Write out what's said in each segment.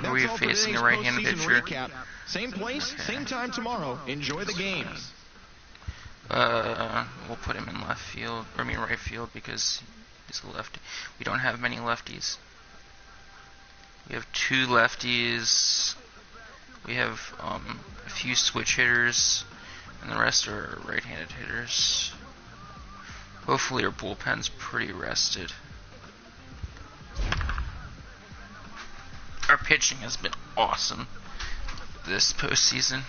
Are we facing a right-handed pitcher? Recap. Same place, same time tomorrow. Enjoy the games. We'll put him in left field, or I mean right field, because he's a lefty. We don't have many lefties. We have 2 lefties. We have a few switch hitters, and the rest are right-handed hitters. Hopefully our bullpen's pretty rested. Our pitching has been awesome this postseason.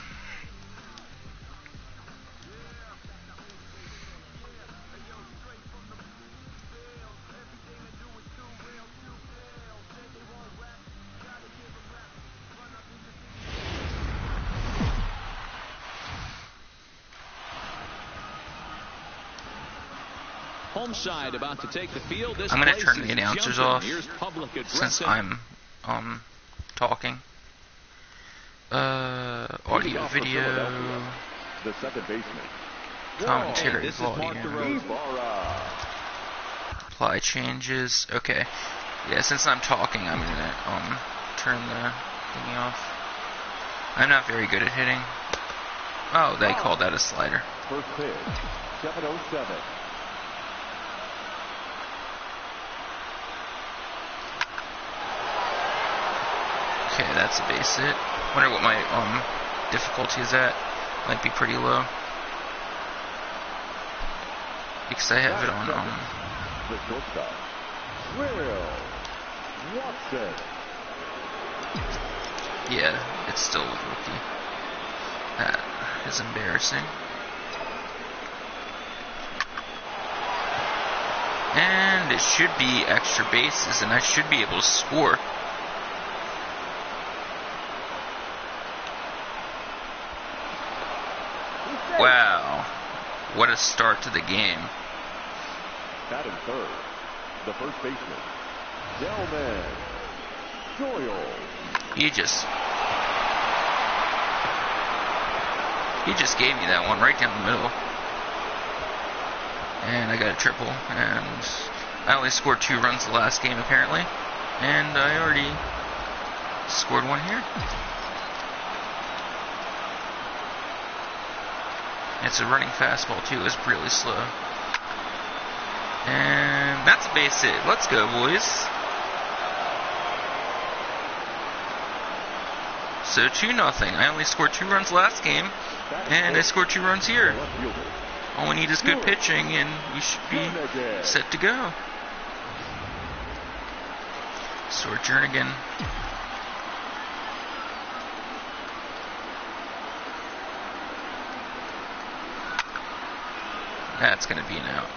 Home side about to take the field. This I'm gonna turn the place is announcers jumping. off Here's public since addressing. I'm talking. Audio, video, The second baseman. commentary This is Mark volume, Ibarra. apply changes. Okay, yeah. Since I'm talking, I'm gonna turn the thingy off. I'm not very good at hitting. Oh, they called that a slider. First pitch, 7:07. Okay, that's a base hit. Wonder what my difficulty is at. Might be pretty low because I have it on The shortstop, Will Watson. yeah, it's still with rookie. That is embarrassing. And it should be extra bases, and I should be able to score. Wow, what a start to the game. Batting third, the first baseman, Delman Doyle. He just gave me that one right down the middle. And I got a triple, and I only scored 2 runs the last game apparently, and I already scored 1 here. It's a running fastball too, it's really slow. And that's a base hit. Let's go, boys. So 2-0. I only scored 2 runs last game, and I scored 2 runs here. All we need is good pitching, and we should be set to go. Sword Jernigan. That's going to be an out.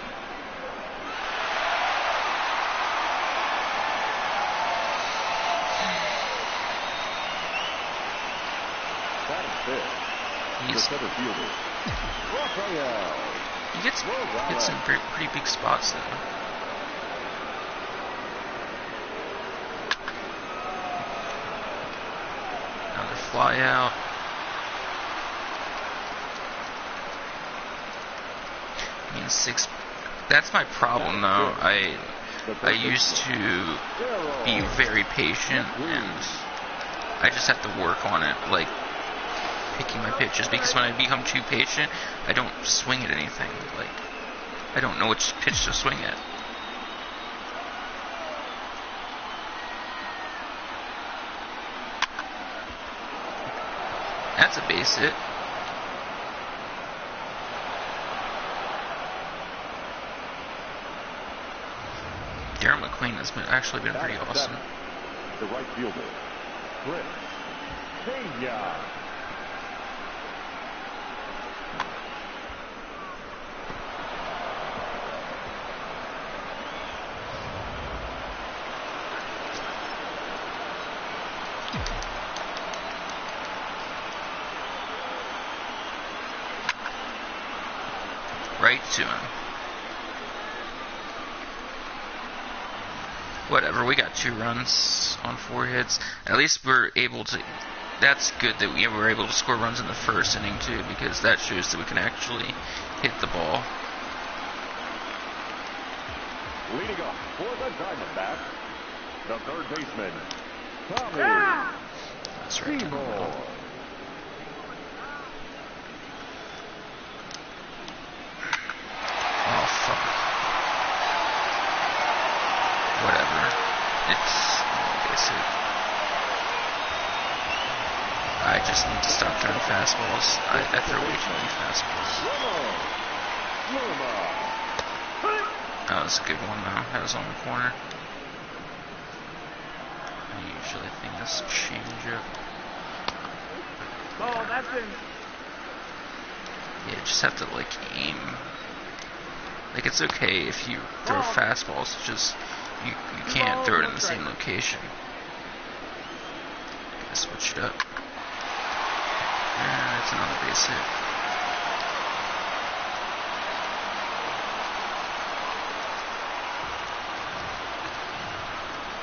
He gets some pretty big spots though. Another fly out. I mean 6. That's my problem though. I used to be very patient, and I just have to work on it, like picking my pitches, because when I become too patient, I don't swing at anything. Like, I don't know which pitch to swing at. That's a base hit. Darryl McQueen has actually been pretty awesome. The right fielder, Chris Pena. Right to him. Whatever, we got 2 runs on 4 hits. At least we're able to... That's good that we were able to score runs in the first inning too, because that shows that we can actually hit the ball. Leading up for the Diamondbacks, the third baseman, Tommy It's right down the middle. Oh, fuck. Whatever. It's basic. I just need to stop throwing fastballs. I throw way too many fastballs. That was a good one, though. That was on the corner. I usually think this will change up. Oh, that's in. Yeah, just have to, like, aim. Like, it's okay if you throw fastballs, it's just you can't throw it in the same location. Gotta switch it up. And that's another base hit.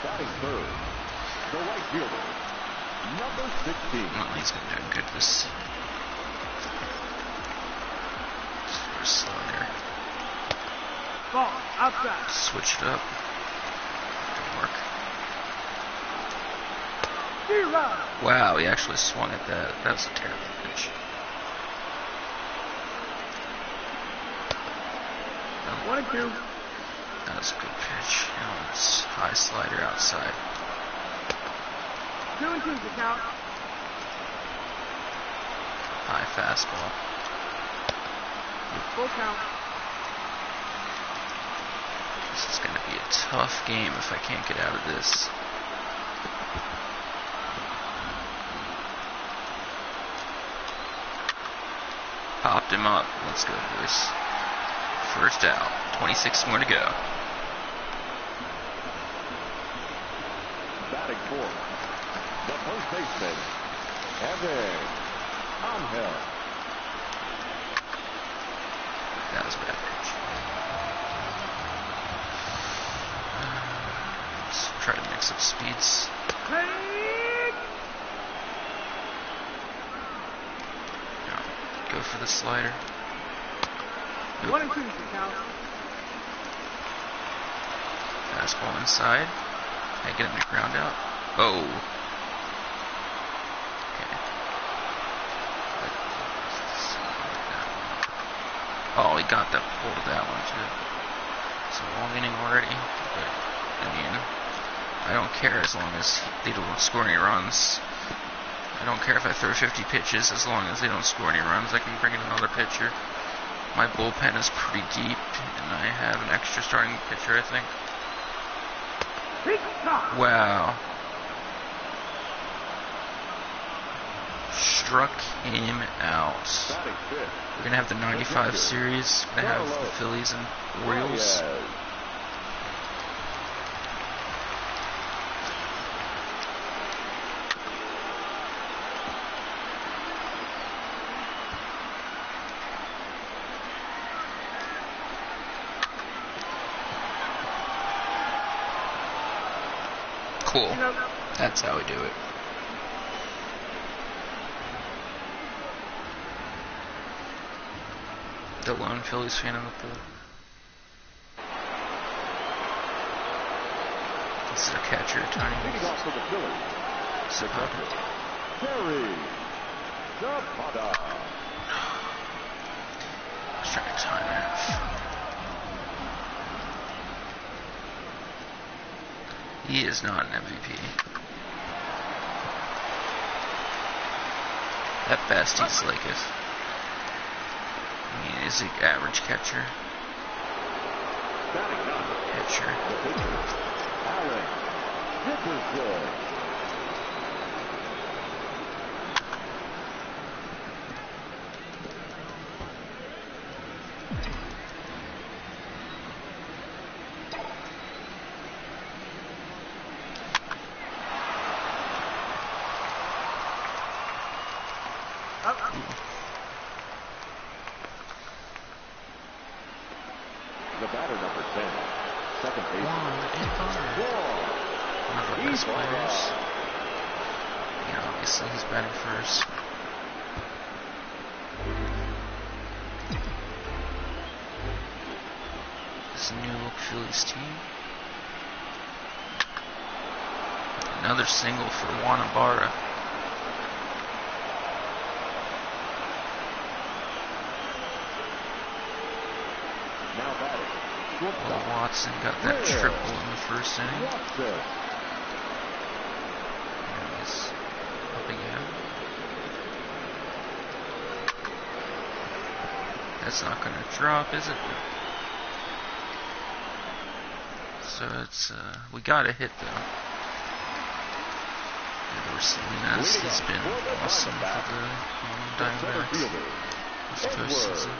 Batting third, the right fielder, number 16. Well, he's been doing good this first slider. Ball, outside. Switch it up. Didn't work. Wow, he actually swung at that. That was a terrible pitch. Oh, 1 and 2. that was a good pitch. Now it's high slider outside. 2 and 2 to count. High fastball. Full count. This is going to be a tough game if I can't get out of this. Popped him up. Let's go, boys. First out. 26 more to go. Batting fourth, the first baseman, Evan Angel. That was a bad pitch. Let's try to mix up speeds. No, go for the slider. Nope. 1 and 2 to count. Fastball inside. Can I get him to ground out? Oh. Okay. Oh, he got that hold of that one too. It's a long inning already. But, I mean, I don't care as long as they don't score any runs. I don't care if I throw 50 pitches as long as they don't score any runs. I can bring in another pitcher. My bullpen is pretty deep, and I have an extra starting pitcher, I think. Wow. Struck him out. Batting fifth, We're going to have the 95 series. We're going to have the Phillies and Orioles. Reyes. Cool. That's how we do it. The lone Phillies fan in the pool. This is our catcher, Tony. Leading off for the Phillies, the catcher, Terry Zapata. Let's try to time it. He is not an MVP. At best, he's like a... I mean, he's an average catcher. Batting ninth, Pitcher. the pitcher, Alex Dickerson. The batter, number 10, second baseman. One of our best players. Yeah, obviously he's batting first. This is a new look Phillies team. Another single for Wanabara. Well, Watson got that triple in the first inning. He's helping out. That's not going to drop, is it? So it's, we got a hit though. Edward Salinas has been awesome for the Diamondbacks this postseason.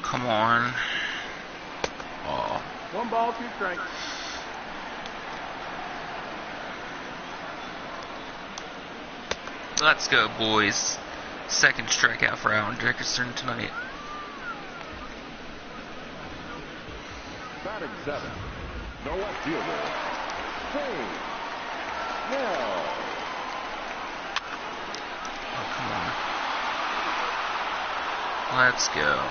Come on. Oh. 1 ball, 2 strikes. Let's go, boys. Second strikeout for Alan Dickerson tonight. Batting 7. No left fielder. Hey. Now. Oh, come on. Let's go.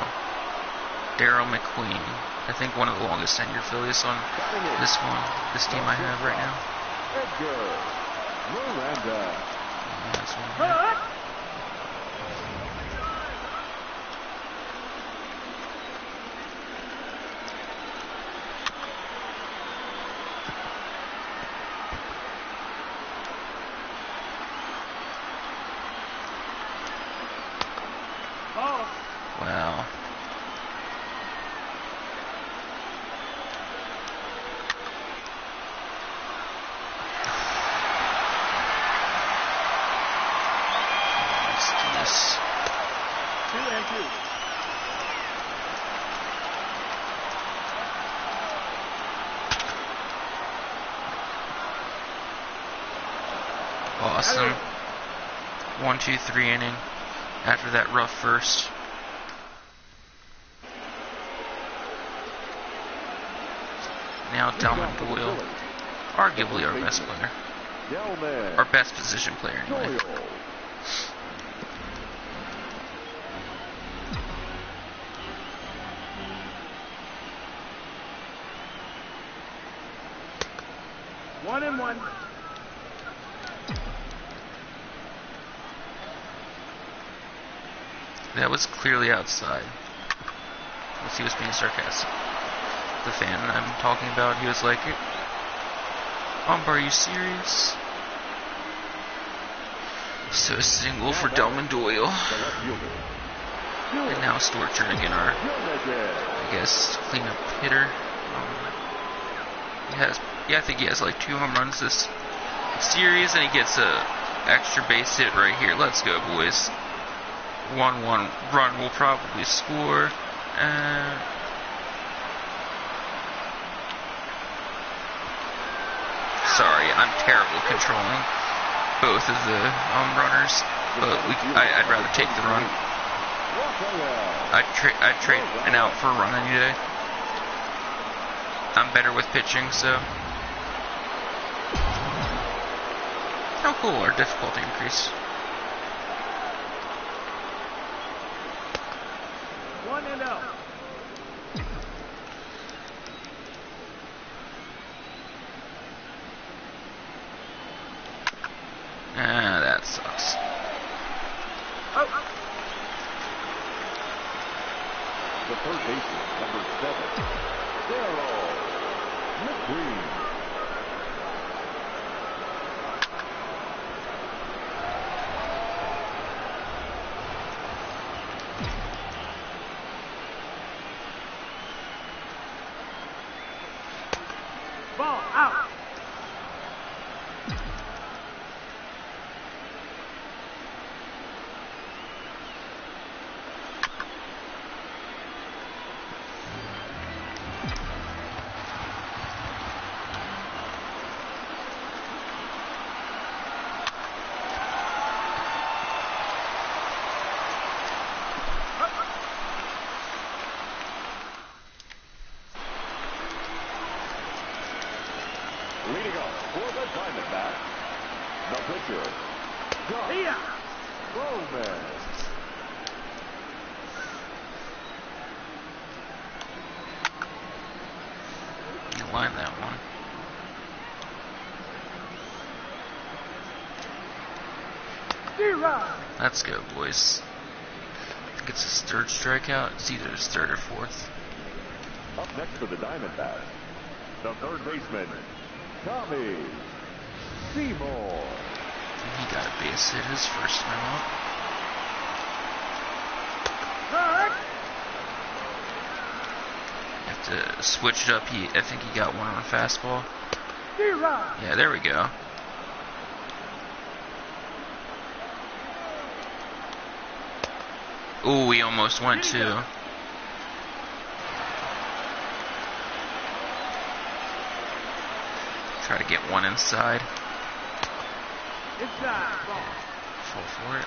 Daryl McQueen. I think one of the longest tenured Phillies on this team I have right now. Edgar Miranda. This one. Wow. Let's 2 and 2. awesome. 1-2-3 inning after that rough first. Now Delman Doyle, arguably our best player. Our best position player anyway. One and one. That was clearly outside. He was being sarcastic. The fan I'm talking about, he was like, are you serious? So a single for Delman Doyle. And now Stuart Jernigan, our, I guess, cleanup hitter. I think he has like 2 home runs this series, and he gets a extra base hit right here. Let's go, boys. 1-1 run will probably score. Sorry, I'm terrible controlling both of the runners, but I'd rather take the run. I'd trade an out for a run any day. I'm better with pitching, so. How cool, our difficulty increase. 1-0. That sucks. The third baseman, number 7, Daryl McQueen. Ball out. Leading off for the Diamondbacks, the pitcher, Josh Roman. line that one. Let's go, boys. I think it's his third strikeout. It's either his third or fourth. Up next for the Diamondbacks, the third baseman, Tommy Seymour. He got a base hit his first time up. Have to switch it up. I think he got one on fastball. Yeah, there we go. Ooh, he almost went too. Try to get one inside. Fall for it.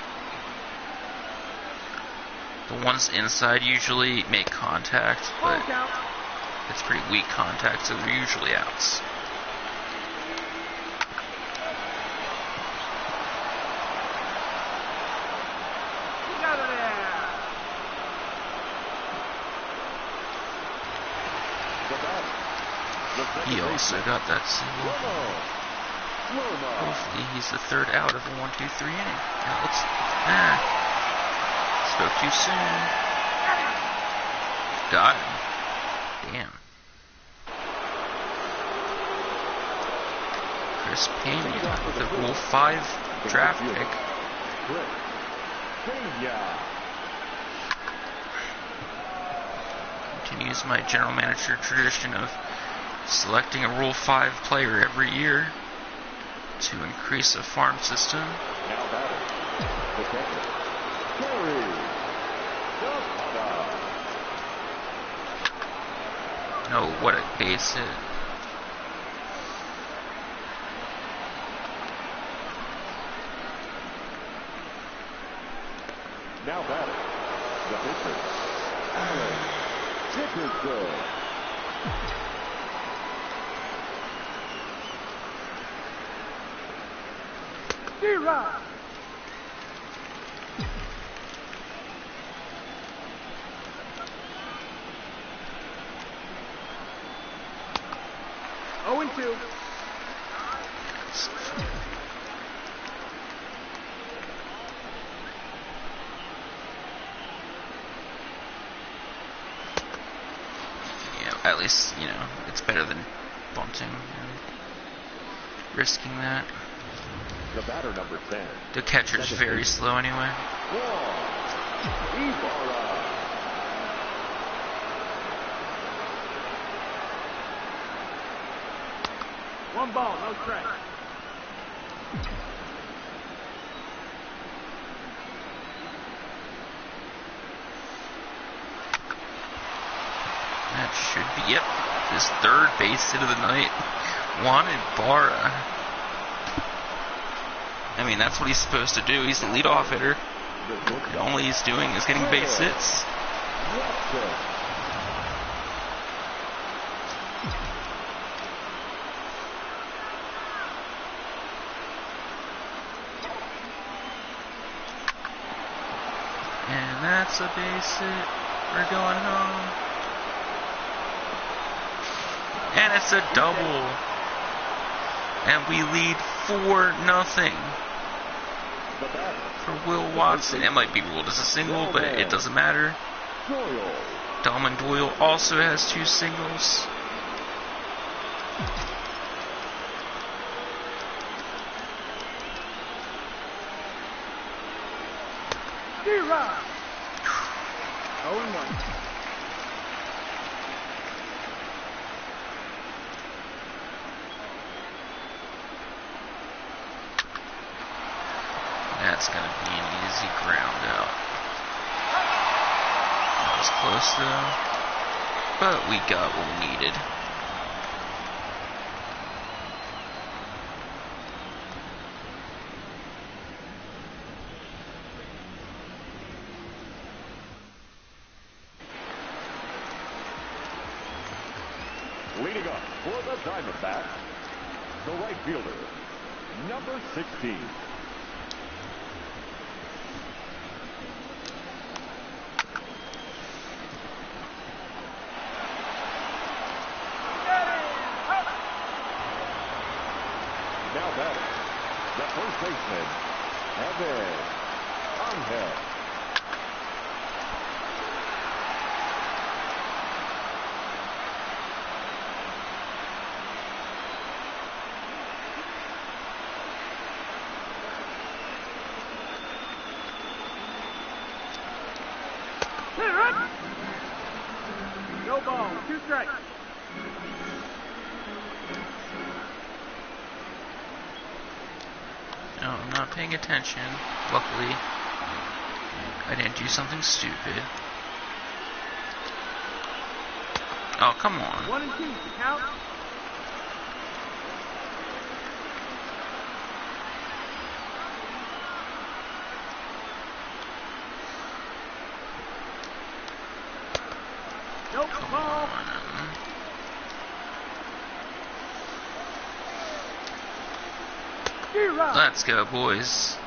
The ones inside usually make contact, but it's pretty weak contact, so they're usually outs. He also got that single. Hopefully he's the third out of the 1-2-3 inning. Now let's spoke too soon. Got him. Damn. Chris Pena with a Rule 5 draft pick. Continues my general manager tradition of selecting a Rule 5 player every year to increase a farm system. No, what a base hit. Now batting, the pitcher, Alan Dickerson. D-Rock. Oh, and 2. At least, you know, it's better than bunting and risking that. The batter, number 10. The catcher's very slow anyway. One ball, no strike. That should be, yep, his third base hit of the night. Juan Ibarra. I mean, that's what he's supposed to do. He's the leadoff hitter. And all he's doing is getting base hits. And that's a base hit. We're going home. And it's a double. And we lead 4-0 for Will Watson. It might be ruled as a single, but it doesn't matter. Dalman Doyle also has 2 singles. D-Rock. 0-1. That's going to be an easy ground out. That was close though, but we got what we needed. Leading up for the Diamondbacks, the right fielder, number 16. baseman, Evan Angel. No ball, 2 strikes. No, I'm not paying attention. Luckily, I didn't do something stupid. Oh, come on. 1 and 2, count. Nope, Come ball. on. D-Rock. Let's go, boys.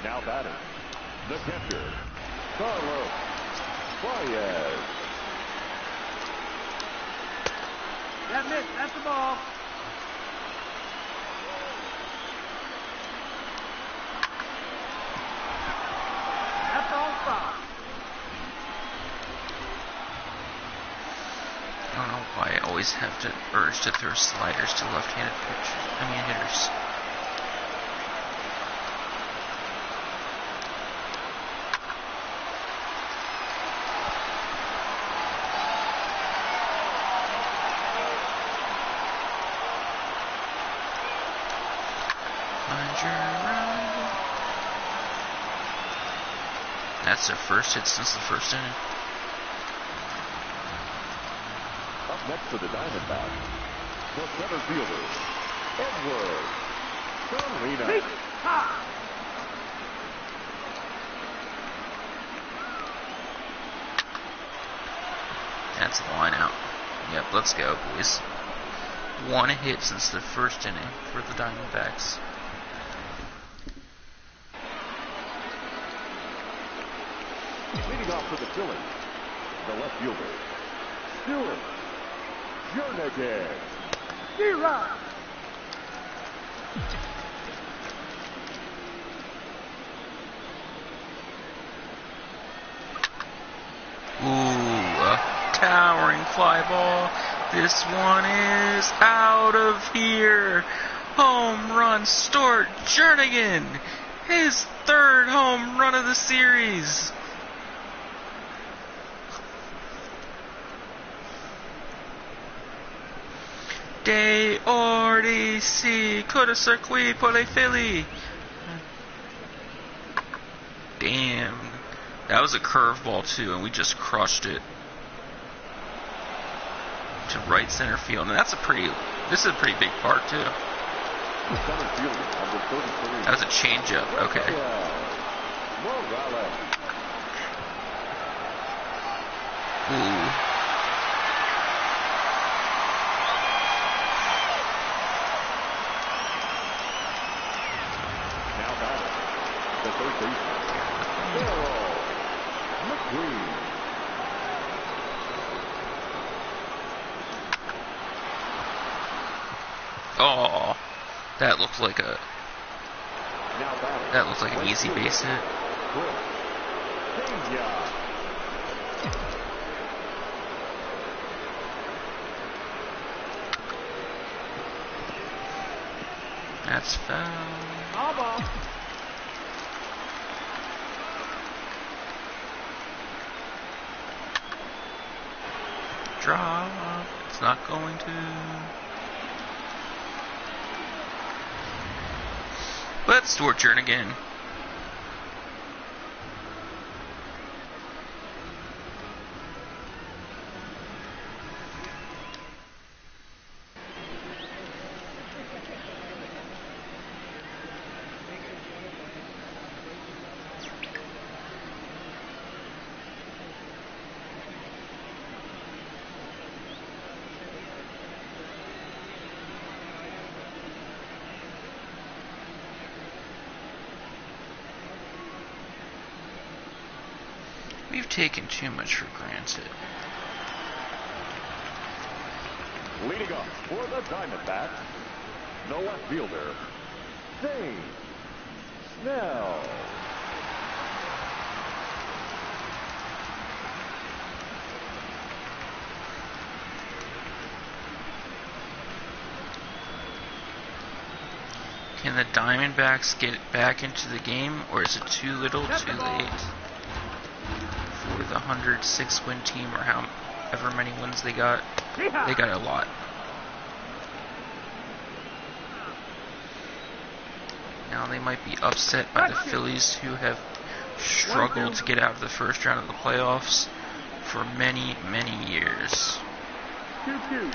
Now batting, the catcher, Carlos Baez. That missed, that's the ball. That's all foul. I don't know why I always have to urge to throw sliders to left-handed hitters. That's their first hit since the first inning. Up next for the Diamondbacks, the center fielder, Edward Salinas. Reach, high. That's a line out. Yep, let's go, boys. 1 hit since the first inning for the Diamondbacks. Leading off for the Phillies, the left fielder, Stuart Jernigan. D-Rock. Ooh, a towering fly ball. This one is out of here. Home run, Stuart Jernigan. His 3rd home run of the series. De Ortiz, coda circuit por le Philly. Damn. That was a curveball too, and we just crushed it to right center field. And this is a pretty big park too. The center fielder, number 33. That was a changeup. Okay. Morales. Ooh. Now batting, the third baseman, Darryl McQueen. Oh, that looked like Now batting, that looked like an right easy fielder, base hit. Chris Pena. That's foul. All ball. Drop. It's not going to. Let's Stuart Jernigan. We've taken too much for granted. Leading up for the Diamondbacks, the left fielder, Dave Snell. Can the Diamondbacks get back into the game, or is it too little, too late for the 106 win team, or however many wins they got? They got a lot. Now they might be upset by the Phillies, who have struggled to get out of the first round of the playoffs for many, many years. 2-2.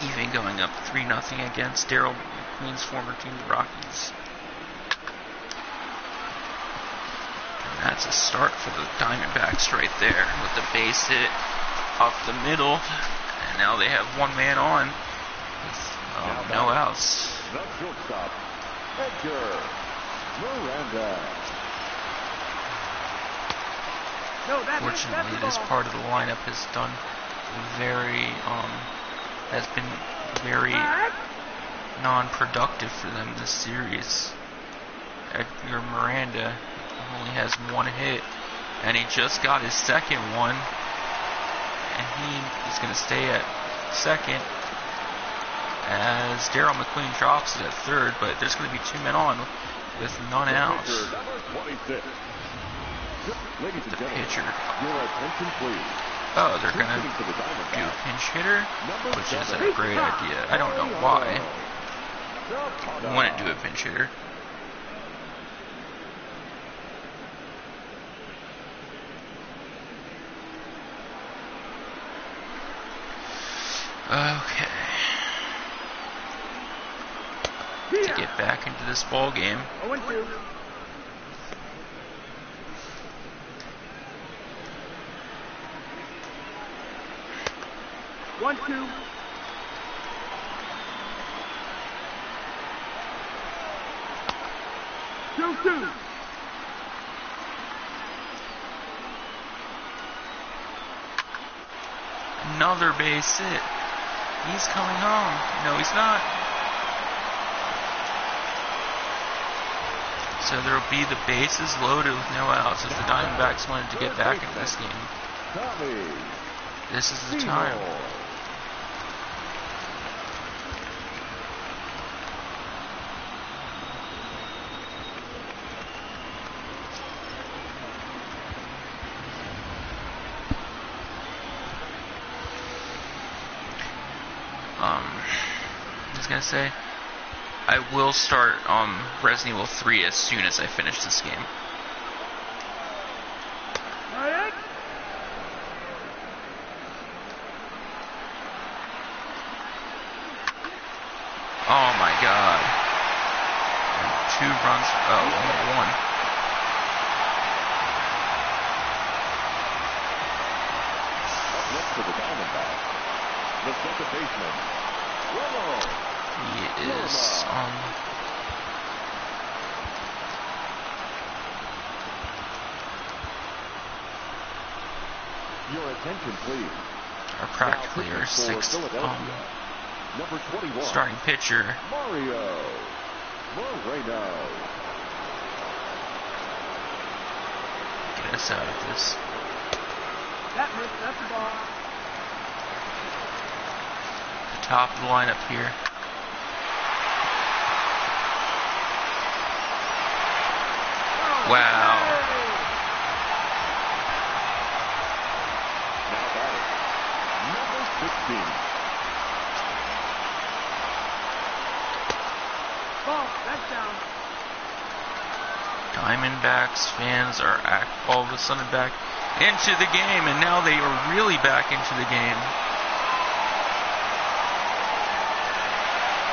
Even going up 3-0 against Daryl McQueen's former team, the Rockies. And that's a start for the Diamondbacks right there, with the base hit up the middle. And now they have one man on with no outs. The shortstop, Edgar Miranda. No, that's Fortunately, the this ball. part of the lineup has done has been very non-productive for them this series. Edgar Miranda only has one hit, and he just got his second one, and he's going to stay at second as Daryl McQueen drops it at third, but there's going to be two men on with none out. Ladies and The gentlemen, pitcher. your attention please. Oh, they're going to Pitching for the do Diamondbacks, pinch hitter, number which is 7, a great idea. I don't know why. Zapata. I wouldn't do a pinch hitter. Okay. To get back into this ball game. 0-2. One, two. Two. Another base hit. He's coming home. No, he's not. So there will be the bases loaded with no outs if the Diamondbacks wanted to get back into this game. Tommy This is the time. Seymour. I was gonna say, I will start Resident Evil 3 as soon as I finish this game. Right. Oh my god. And 2 runs, only 1. Up next for the Diamondbacks, the second baseman, Romo. He is, Your attention, please. are practically Now our pitching for 6th, Philadelphia, number 21, starting pitcher. Mario Moreno. Get us out of this. That missed. That's the ball. Top of the lineup here. Wow. Now batting, number 16. Ball. That's down. Diamondbacks fans are all of a sudden back into the game, and now they are really back into the game.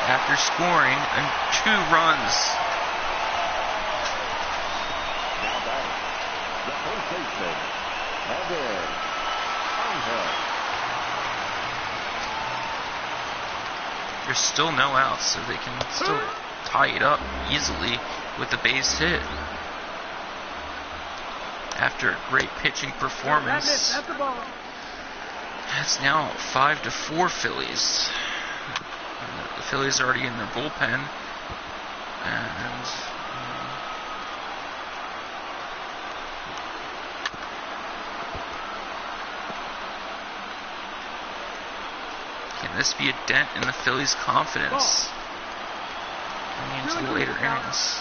After scoring 2 runs. Now batting, the first baseman, Evan Angel. There's still no outs, so they can still tie it up easily with the base hit. After a great pitching That performance, missed. That's the ball. It's now 5-4 Phillies. The Phillies are already in their bullpen, and can this be a dent in the Phillies' confidence going into the later innings?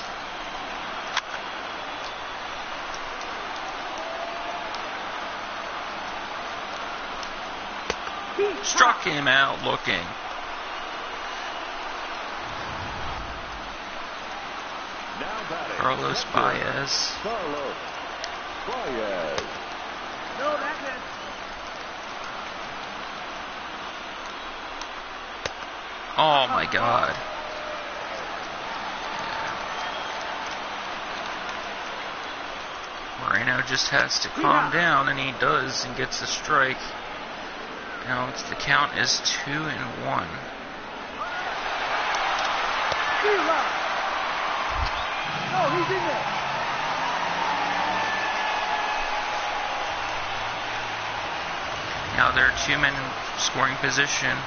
Struck him out looking. Carlos Baez. Carlos Baez. No, that's it. Oh my God. Moreno just has to calm down, and he does, and gets a strike. Now the count is 2-1. No, he's in there. Now there are 2 men in scoring position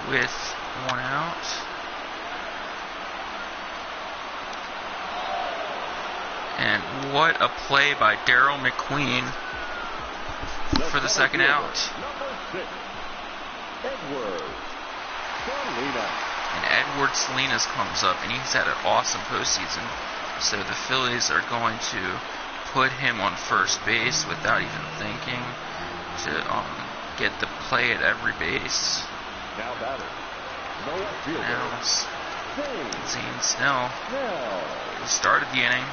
with 1 out. And what a play by Daryl McQueen for the second out. Number 6, Edward Salinas. And Edward Salinas comes up, and he's had an awesome postseason. So the Phillies are going to put him on first base without even thinking to get the play at every base. Now batter. No fielder. Now it's Zane Snell. Snell. He started the inning.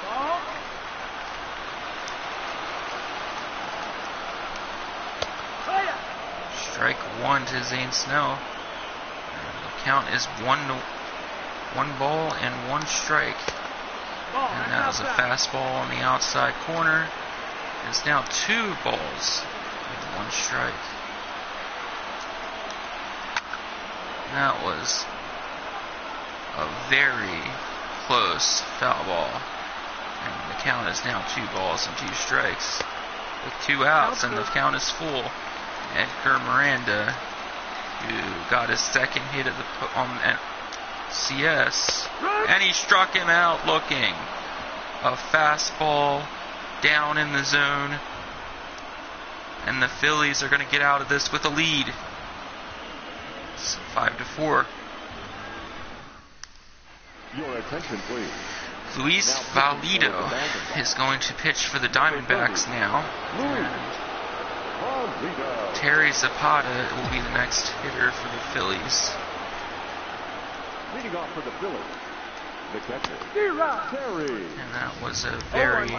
Ball. Fire. Strike 1 to Zane Snell. The count is 1 ball and 1 strike. Ball. And that was a fastball on the outside corner. It's now 2 balls with 1 strike. That was a very close foul ball. And the count is now 2 balls and 2 strikes. With 2 outs, and the count is full. Edgar Miranda, who got his second hit at the NLCS, and he struck him out looking. A fastball down in the zone, and the Phillies are going to get out of this with a lead. It's 5-4. Your attention, please. Luis Valido is going to pitch for the Diamondbacks now. Terry Zapata will be the next hitter for the Phillies. Leading off for the Phillies, the catcher, Terry. And that was a very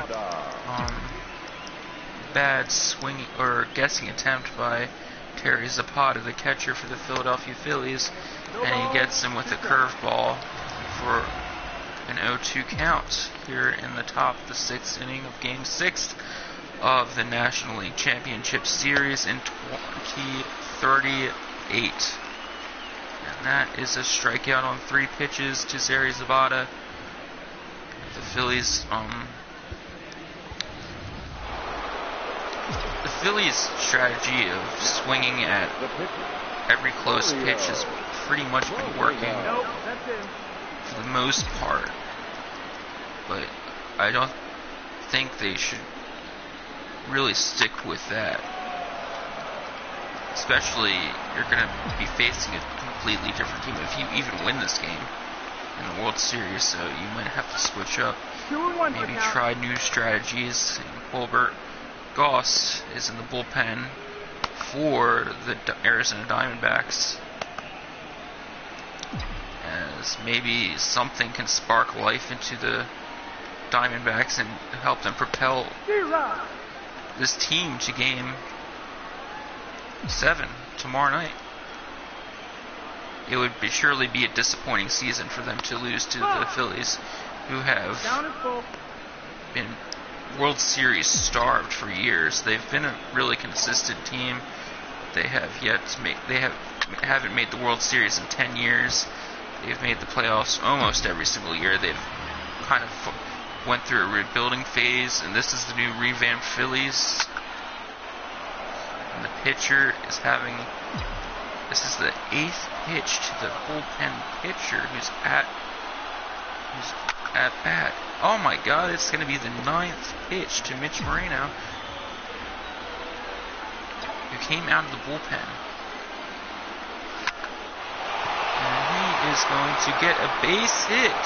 bad swing or guessing attempt by Terry Zapata, the catcher for the Philadelphia Phillies, and he gets him with a curveball for an 0-2 count here in the top of the 6th inning of Game 6 of the National League Championship Series in 2038. And that is a strikeout on 3 pitches to Terry Zapata. The Phillies, strategy of swinging at every close pitch has pretty much been working for the most part, but I don't think they should really stick with that. Especially, you're going to be facing a completely different team if you even win this game in the World Series, so you might have to switch up. Maybe try new strategies. Colbert Goss is in the bullpen for the Arizona Diamondbacks, as maybe something can spark life into the Diamondbacks and help them propel this team to Game 7 tomorrow night. It would surely be a disappointing season for them to lose to the Phillies, who have been World Series starved for years. They've been a really consistent team. They have yet to make. Haven't made the World Series in 10 years. They've made the playoffs almost every single year. They've kind of went through a rebuilding phase, and this is the new revamped Phillies. And the pitcher is having, this is the 8th pitch to the bullpen pitcher who's at bat. Oh my God, it's going to be the 9th pitch to Mitch Moreno, who came out of the bullpen. And he is going to get a base hit.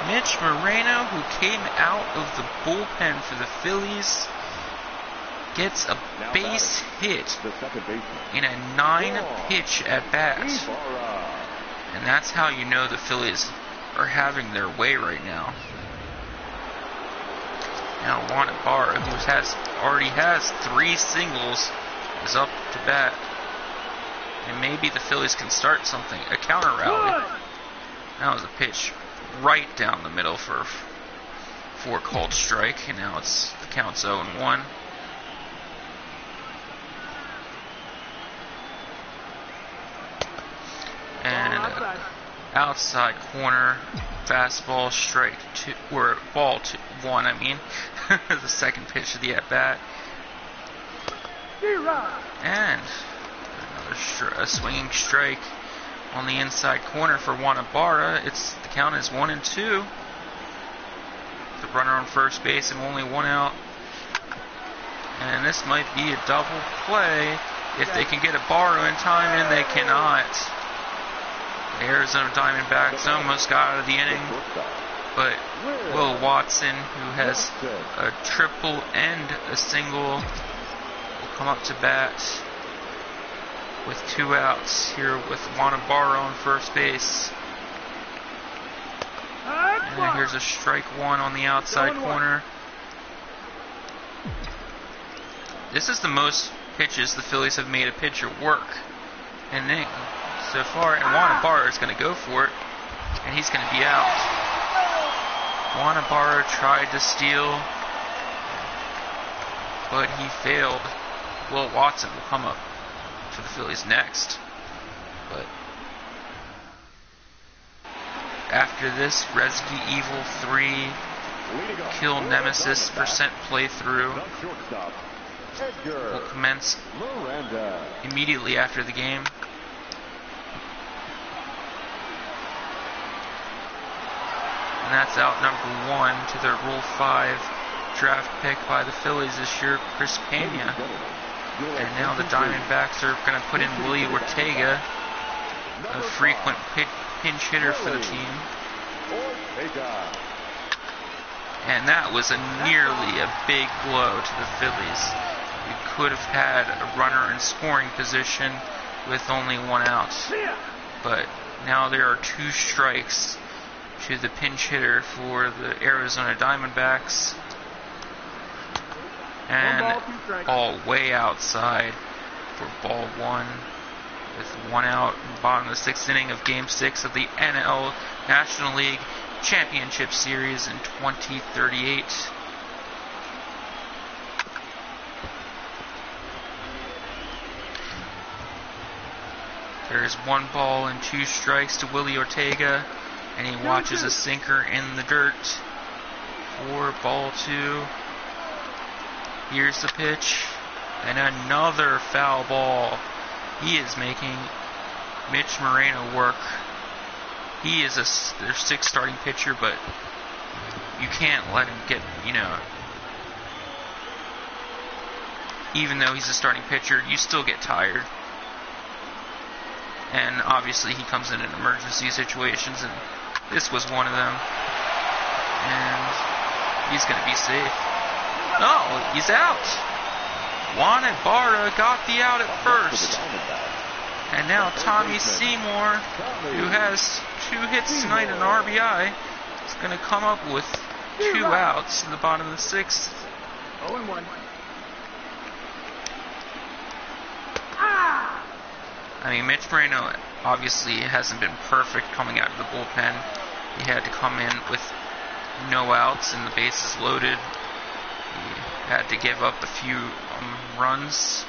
Mitch Moreno, who came out of the bullpen for the Phillies, gets a base hit in a 9-pitch at bat. And that's how you know the Phillies are having their way right now. Now Juan Ibarra, who already has 3 singles, is up to bat. And maybe the Phillies can start something, a counter rally. That was a pitch right down the middle for a called strike, and now the count's 0-1. And outside corner, fastball, strike 2, or ball 1, I mean. The second pitch of the at-bat. And a swinging strike on the inside corner for Juan Ibarra. The count is 1-2. The runner on first base and only 1 out. And this might be a double play if they can get Ibarra in time, and they cannot. The Arizona Diamondbacks almost got out of the inning, but Will Watson, who has a triple and a single, will come up to bat with 2 outs here with Juan Ibarra on first base. And here's a strike 1 on the outside corner. This is the most pitches the Phillies have made a pitcher work in an inning so far, and Juan Ibarra is going to go for it, and he's going to be out. Juan Ibarra tried to steal, but he failed. Will Watson will come up for the Phillies next. But after this, Rescue Evil 3 Kill Nemesis percent playthrough will commence immediately after the game. And that's out number 1 to their Rule 5 draft pick by the Phillies this year, Chris Pena. And now the Diamondbacks are going to put in Willie Ortega, a frequent pinch hitter for the team. And that was nearly a big blow to the Phillies. You could have had a runner in scoring position with only 1 out. But now there are 2 strikes to the pinch hitter for the Arizona Diamondbacks. And ball way outside for ball 1 with 1 out in the bottom of the 6th inning of Game 6 of the NL National League Championship Series in 2038. There's 1 ball and 2 strikes to Willie Ortega, and he watches a sinker in the dirt for ball 2. Here's the pitch, and another foul ball. He is making Mitch Moreno work. He is their 6th starting pitcher, but you can't let him get, even though he's a starting pitcher, you still get tired. And obviously he comes in emergency situations, and this was one of them. And he's going to be safe. No, he's out. Juan Ibarra got the out at first. And now Tommy Seymour, who has 2 hits tonight and an RBI, is going to come up with 2 outs in the bottom of the 6th. 0-1. I mean, Mitch Moreno obviously hasn't been perfect coming out of the bullpen. He had to come in with no outs and the bases loaded. He had to give up a few runs,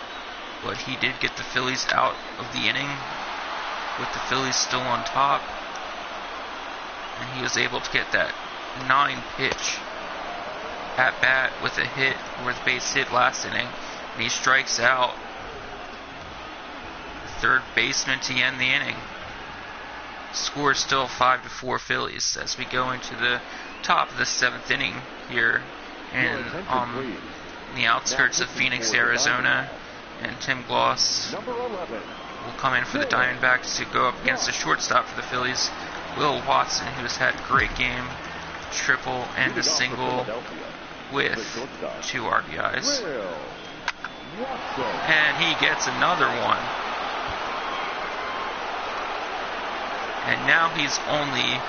but he did get the Phillies out of the inning with the Phillies still on top, and he was able to get that 9 pitch at bat with a hit, with base hit last inning, and he strikes out third baseman to end the inning. Score is still 5-4 Phillies as we go into the top of the 7th inning here in the outskirts of Phoenix, Arizona, and Tim Gloss will come in for the Diamondbacks to go up against the shortstop for the Phillies, Will Watson, who's had a great game, triple and a single with 2 RBIs. And he gets another one. And now he's only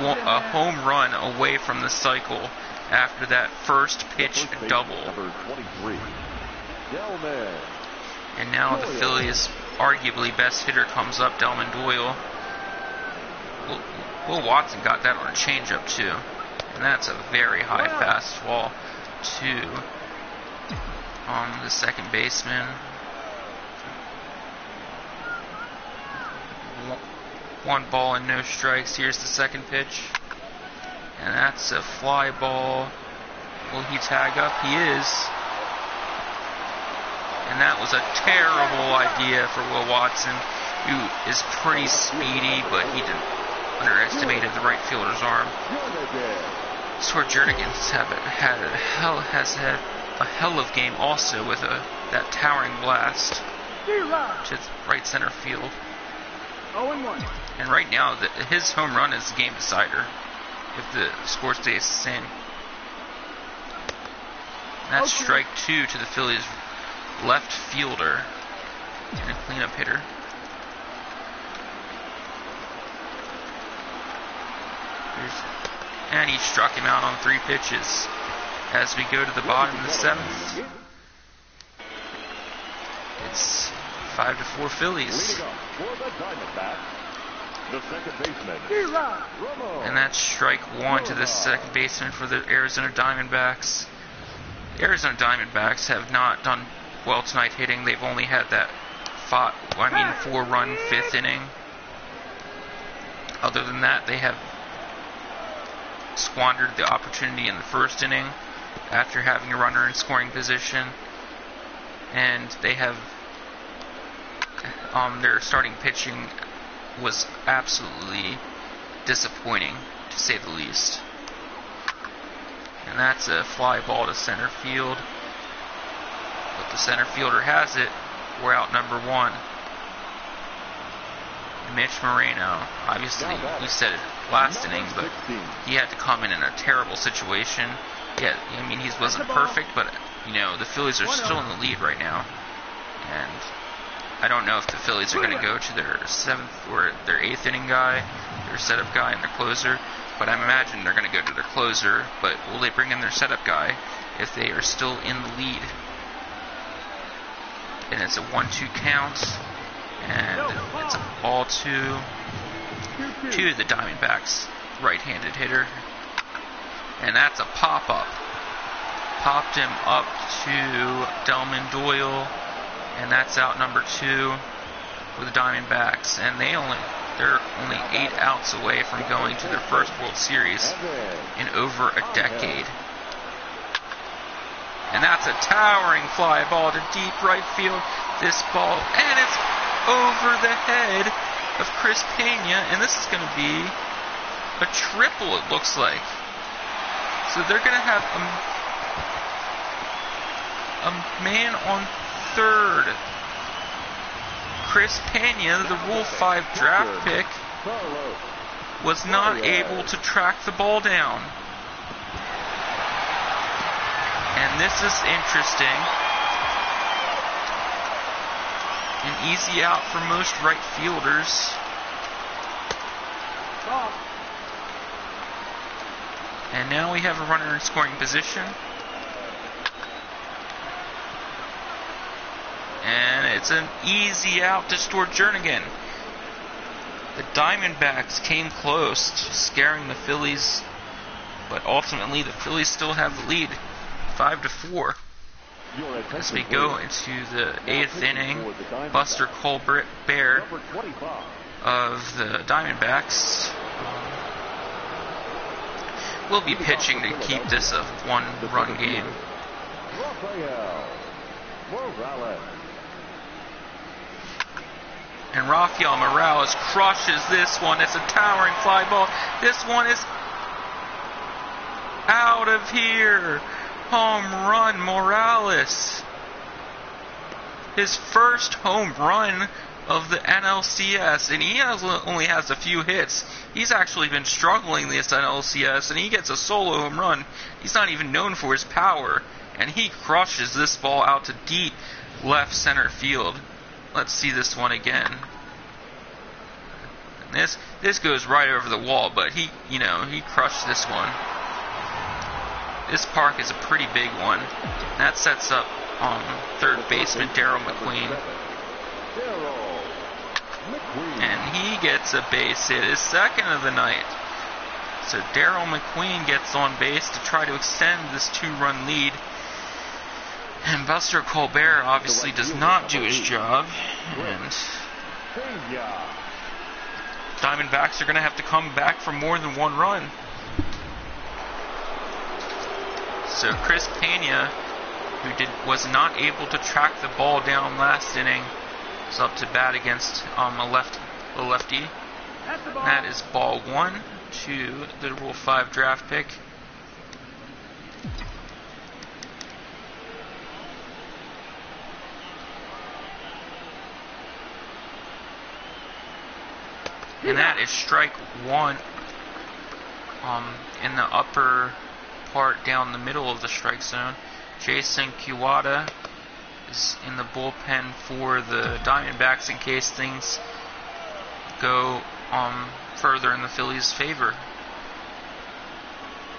a home run away from the cycle after that first pitch double. And now the Phillies' arguably best hitter comes up, Delman Doyle. Will Watson got that on a changeup too. And that's a very high fastball to the second baseman. 1 ball and no strikes. Here's the second pitch. And that's a fly ball. Will he tag up? He is. And that was a terrible idea for Will Watson, who is pretty speedy, but he underestimated the right fielder's arm. Stuart Jernigan has had a hell of game also with that towering blast to right center field. 0-1. And right now, his home run is the game decider if the score stays the same. And that's strike 2 to the Phillies' left fielder and a cleanup hitter. And he struck him out on 3 pitches as we go to the bottom of the 7th. It's 5-4 Phillies. And that's strike 1 to the second baseman for the Arizona Diamondbacks. The Arizona Diamondbacks have not done well tonight hitting. They've only had that 4-run 5th inning. Other than that, they have squandered the opportunity in the 1st inning after having a runner in scoring position. And they have their starting pitching was absolutely disappointing, to say the least. And that's a fly ball to center field. But the center fielder has it. We're out number 1. Mitch Moreno. Obviously, we said it last inning, but he had to come in a terrible situation. Yeah, I mean, he wasn't perfect, but, the Phillies are still in the lead right now. And I don't know if the Phillies are going to go to their 7th or their 8th inning guy, their setup guy, and their closer. But I imagine they're going to go to their closer. But will they bring in their setup guy if they are still in the lead? And it's a 1-2 count. And it's a ball to the Diamondbacks' right-handed hitter. And that's a pop-up. Popped him up to Delman Doyle. And that's out number 2 for the Diamondbacks. And they're only 8 outs away from going to their first World Series in over a decade. And that's a towering fly ball to deep right field. This ball, and it's over the head of Chris Pena. And this is going to be a triple, it looks like. So they're going to have a man on 3rd. Chris Pena, the Rule 5 draft pick, was not able to track the ball down. And this is interesting. An easy out for most right fielders. And now we have a runner in scoring position. And it's an easy out to Stuart Jernigan. The Diamondbacks came close to scaring the Phillies, but ultimately the Phillies still have the lead, 5-4. As we go into the 8th inning, Buster Colbert of the Diamondbacks We'll be pitching to keep this a one-run game. Rafael Morales. And Rafael Morales crushes this one. It's a towering fly ball. This one is out of here. Home run, Morales. His first home run of the NLCS, and he only has a few hits. He's actually been struggling this NLCS, and he gets a solo home run. He's not even known for his power, and he crushes this ball out to deep left center field. Let's see this one again. And this goes right over the wall, but he crushed this one. This park is a pretty big one. That sets up third baseman Daryl McQueen. And he gets a base hit, his second of the night. So Daryl McQueen gets on base to try to extend this 2-run lead. And Buster Colbert obviously does not do his job. And Diamondbacks are going to have to come back for more than 1 run. So Chris Pena, who was not able to track the ball down last inning, is up to bat against a lefty. That is ball 1 to the Rule 5 draft pick. And that is strike 1 in the upper part down the middle of the strike zone. Jason Kiwada is in the bullpen for the Diamondbacks in case things go further in the Phillies' favor.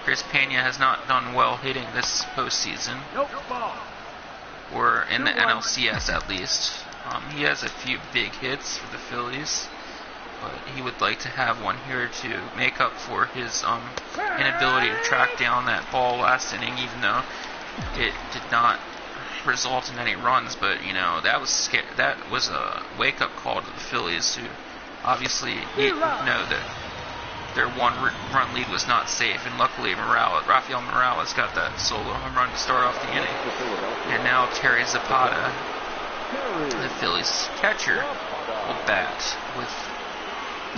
Chris Pena has not done well hitting this postseason, or in the NLCS at least. He has a few big hits for the Phillies, but he would like to have one here to make up for his inability to track down that ball last inning, even though it did not result in any runs. But that was a wake-up call to the Phillies, who obviously know that their 1-run lead was not safe, and luckily Rafael Morales got that solo home run to start off the inning. And now Terry Zapata, the Phillies catcher, will bat with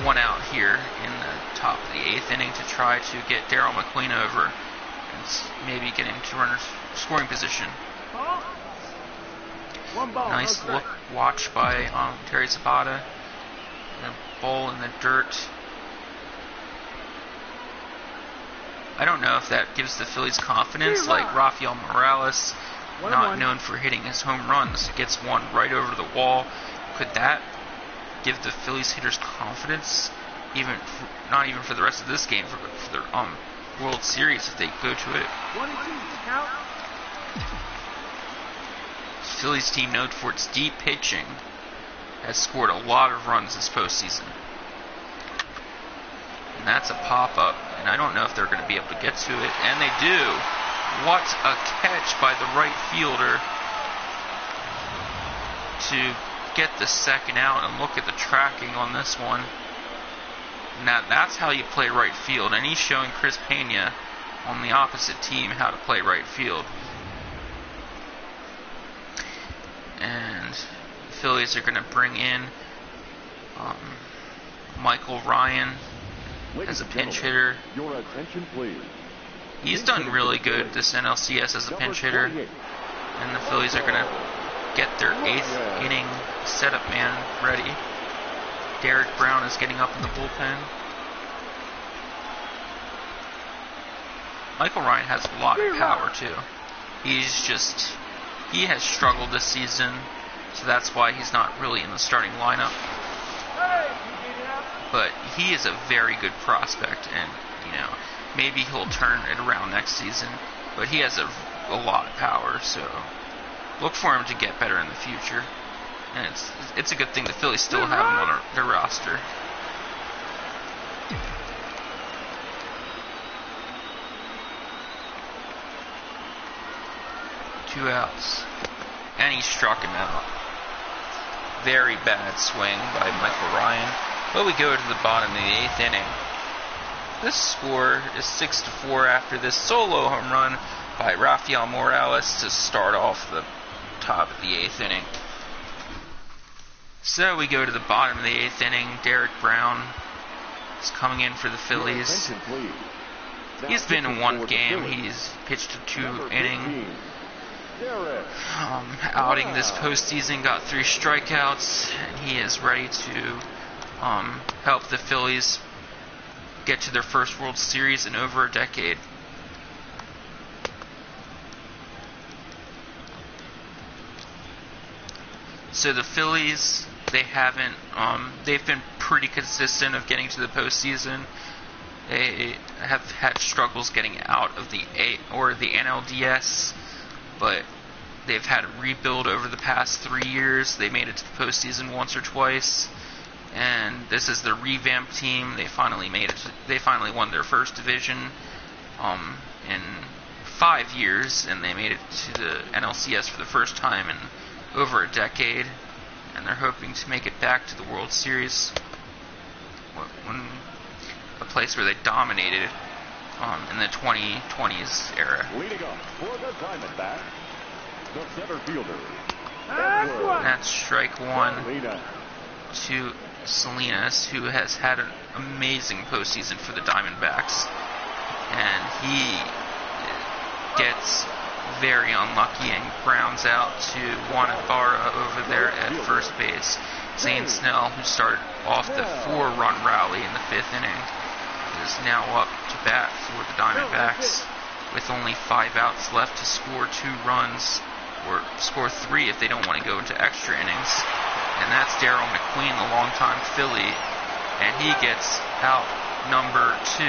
1 out here in the top of the 8th inning to try to get Daryl McQueen over and maybe get him to runner's scoring position. Nice watch by Terry Zapata. The ball in the dirt. I don't know if that gives the Phillies confidence, like Rafael Morales, not known for hitting his home runs, gets one right over the wall. Could that give the Phillies hitters confidence, not even for the rest of this game, for their World Series if they go to it? The Phillies team, known for its deep pitching, has scored a lot of runs this postseason. And that's a pop-up, and I don't know if they're going to be able to get to it, and they do. What a catch by the right fielder to get the second out, and look at the tracking on this one. Now that's how you play right field, and he's showing Chris Pena on the opposite team how to play right field. And the Phillies are going to bring in Michael Ryan as a pinch hitter. Your attention, please. He's done really good this NLCS as a pinch hitter, and the Phillies are going to get their 8th inning setup man ready. Derek Brown is getting up in the bullpen. Michael Ryan has a lot of power too. He has struggled this season, so that's why he's not really in the starting lineup. But he is a very good prospect, and maybe he'll turn it around next season. But he has a lot of power, so look for him to get better in the future. And it's a good thing the Phillies still have him on their roster. Two outs. And he struck him out. Very bad swing by Michael Ryan. But we go to the bottom of the 8th inning. This score is 6-4 after this solo home run by Rafael Morales to start off the top of the 8th inning. So we go to the bottom of the 8th inning. Derek Brown is coming in for the Phillies. He's been in one game. He's pitched a 2-inning outing this postseason, got 3 strikeouts, and he is ready to help the Phillies get to their first World Series in over a decade. So the Phillies, they've been pretty consistent of getting to the postseason. They have had struggles getting out of the NLDS, but they've had a rebuild over the past 3 years. They made it to the postseason once or twice, and this is their revamped team. They finally made it. They finally won their first division in 5 years, and they made it to the NLCS for the first time in over a decade, and they're hoping to make it back to the World Series, a place where they dominated in the 2020s era. Leading up for the Diamondbacks, the center fielder. That's strike one to Salinas, who has had an amazing postseason for the Diamondbacks, and he gets very unlucky and grounds out to Juan Ibarra over there at first base. Zane Snell, who started off the 4-run rally in the 5th inning, is now up to bat for the Diamondbacks with only 5 outs left to score 2 runs, or score 3 if they don't want to go into extra innings. And that's Darryl McQueen, the longtime Philly, and he gets out number 2.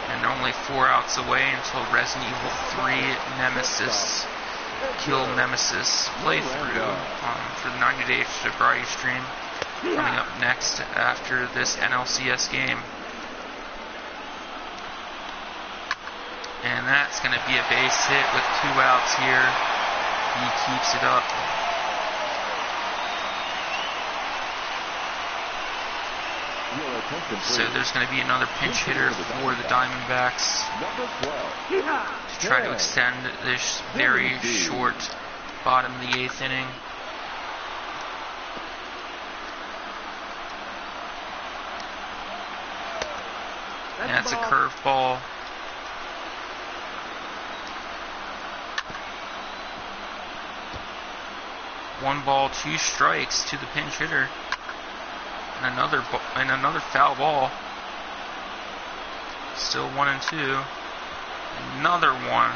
And they're only 4 outs away until Resident Evil 3 Nemesis, Kill Nemesis playthrough for the 90-day sobriety stream coming up next after this NLCS game. And that's going to be a base hit with 2 outs here. He keeps it up. So there's going to be another pinch hitter for the Diamondbacks to try to extend this very short bottom of the 8th inning. And that's a curveball. One ball, 2 strikes to the pinch hitter. And another foul ball. Still 1-2. Another one.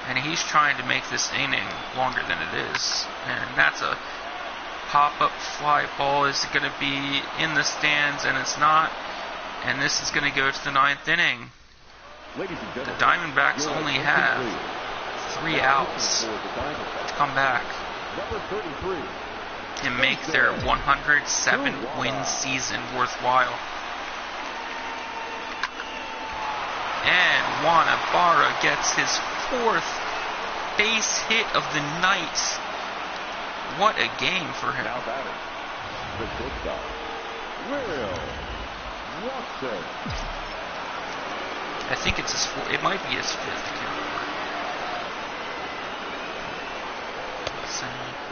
And he's trying to make this inning longer than it is. And that's a pop-up fly ball. Is going to be in the stands, and it's not. And this is going to go to the 9th inning. The Diamondbacks only have 3 outs to come back and make their 107-win season worthwhile. And Juan Ibarra gets his 4th base hit of the night. What a game for him. Now batting, the shortstop, Will Watson. I think it's his 4th. It might be his 5th. I can't remember.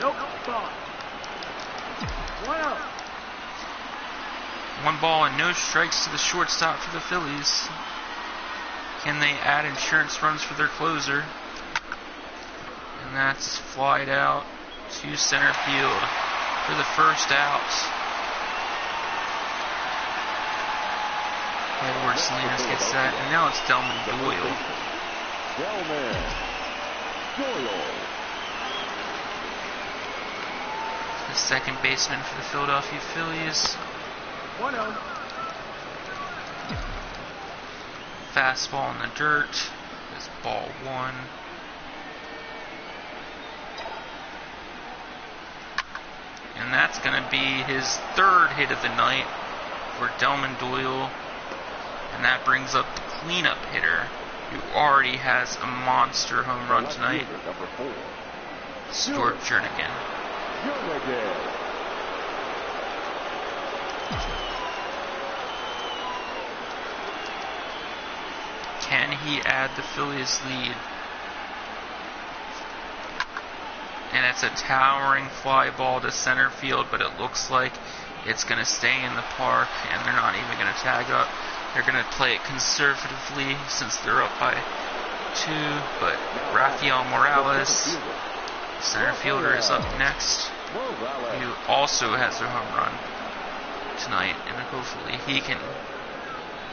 Nope. Ball. 1 out. 1 ball and no strikes to the shortstop for the Phillies. Can they add insurance runs for their closer? And that's flied out to center field for the first out. Edward Salinas gets that, and now it's Delman Doyle. The second baseman for the Philadelphia Phillies. 1-0. Fastball in the dirt. That's ball 1. And that's going to be his 3rd hit of the night for Delman Doyle. And that brings up the cleanup hitter, who already has a monster home run tonight, Stuart Jernigan. he add the Phillies lead? And it's a towering fly ball to center field, but it looks like it's going to stay in the park, and they're not even going to tag up. They're going to play it conservatively since they're up by 2, but Rafael Morales, center fielder, is up next, who also has a home run tonight, and hopefully he can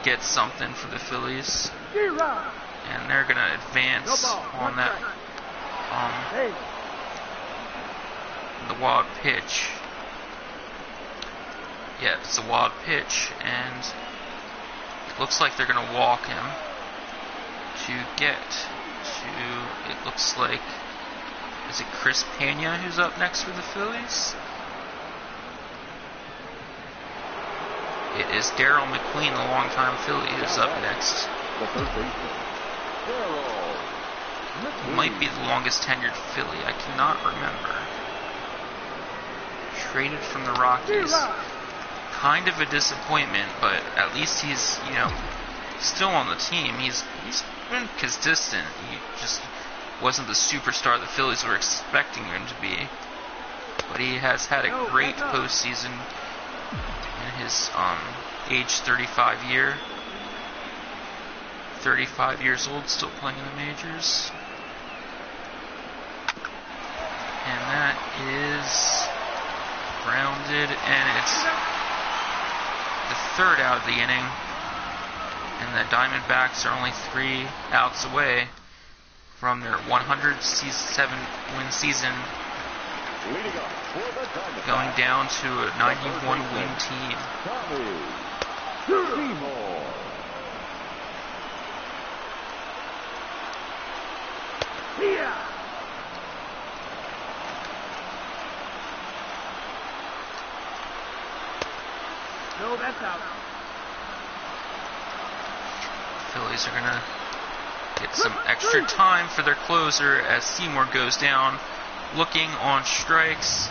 get something for the Phillies. And they're going to advance on that the wild pitch. Yeah, it's a wild pitch, and it looks like they're going to walk him to get to, it looks like, is it Chris Pena who's up next for the Phillies? It is Daryl McQueen, the longtime Philly, who's up next. The third baseman, Daryl He might be the longest tenured Philly, I cannot remember. Traded from the Rockies. Kind of a disappointment, but at least he's, still on the team. He's been consistent. He just wasn't the superstar the Phillies were expecting him to be. But he has had a great postseason in his age 35 year. 35 years old, still playing in the majors. And that is grounded, and it's the third out of the inning. And the Diamondbacks are only 3 outs away from their 107 win season, going down to a 91 win team. No, that's out. Phillies are going to get some extra time for their closer as Seymour goes down, looking on strikes.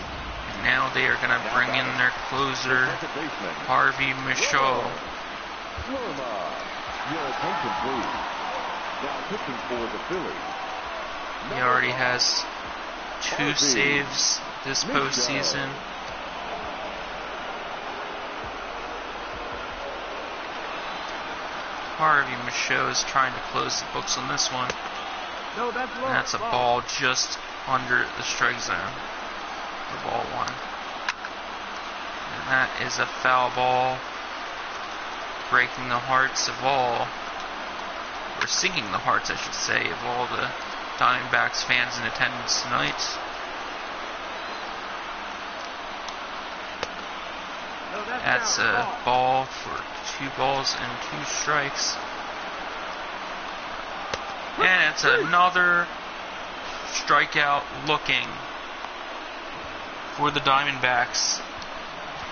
And now they are going to bring in their closer, Harvey Michaud. Your attention, please. Now pitching for the Phillies. He already has 2 saves this postseason. Harvey Michaud is trying to close the books on this one. No, that's low. And that's a ball just under the strike zone for ball 1. And that is a foul ball, breaking the hearts of all, or sinking the hearts, I should say, of all the Diamondbacks fans in attendance tonight. No, That's a ball for 2 balls and 2 strikes. And it's another strikeout looking for the Diamondbacks.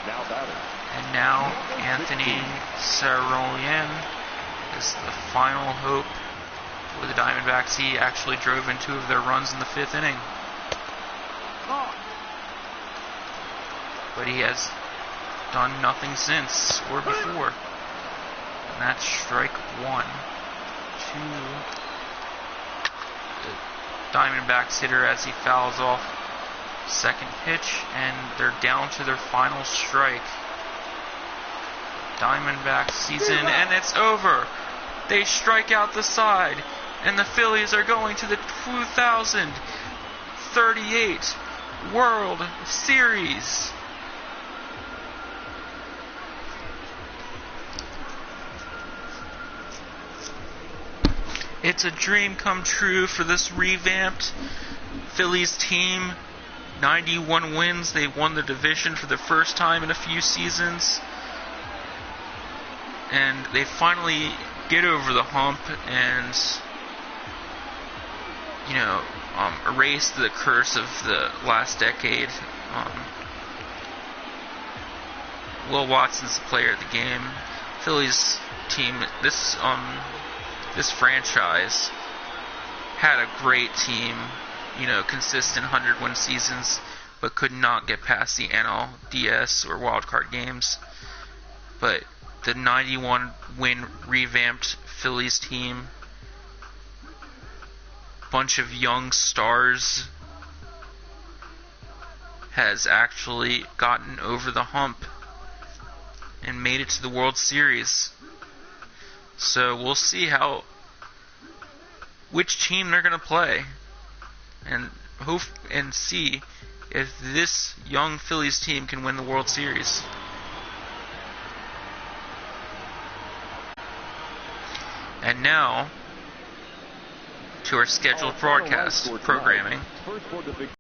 Now batting. And now Anthony Saroyan is the final hope for the Diamondbacks. He actually drove in 2 of their runs in the 5th inning. But he has done nothing since or before. And that's strike 1 to the Diamondbacks hitter as he fouls off second pitch, and they're down to their final strike. Diamondbacks season, and it's over. They strike out the side, and the Phillies are going to the 2038 World Series. It's a dream come true for this revamped Phillies team. 91 wins. They won the division for the first time in a few seasons. And they finally get over the hump and, erase the curse of the last decade. Will Watson's the player of the game. Phillies team, this franchise had a great team, consistent 100-win seasons, but could not get past the NLCS or wildcard games. But the 91-win revamped Phillies team bunch of young stars has actually gotten over the hump and made it to the World Series. So we'll see which team they're going to play, and hope and see if this young Phillies team can win the World Series. And now to our scheduled broadcast programming.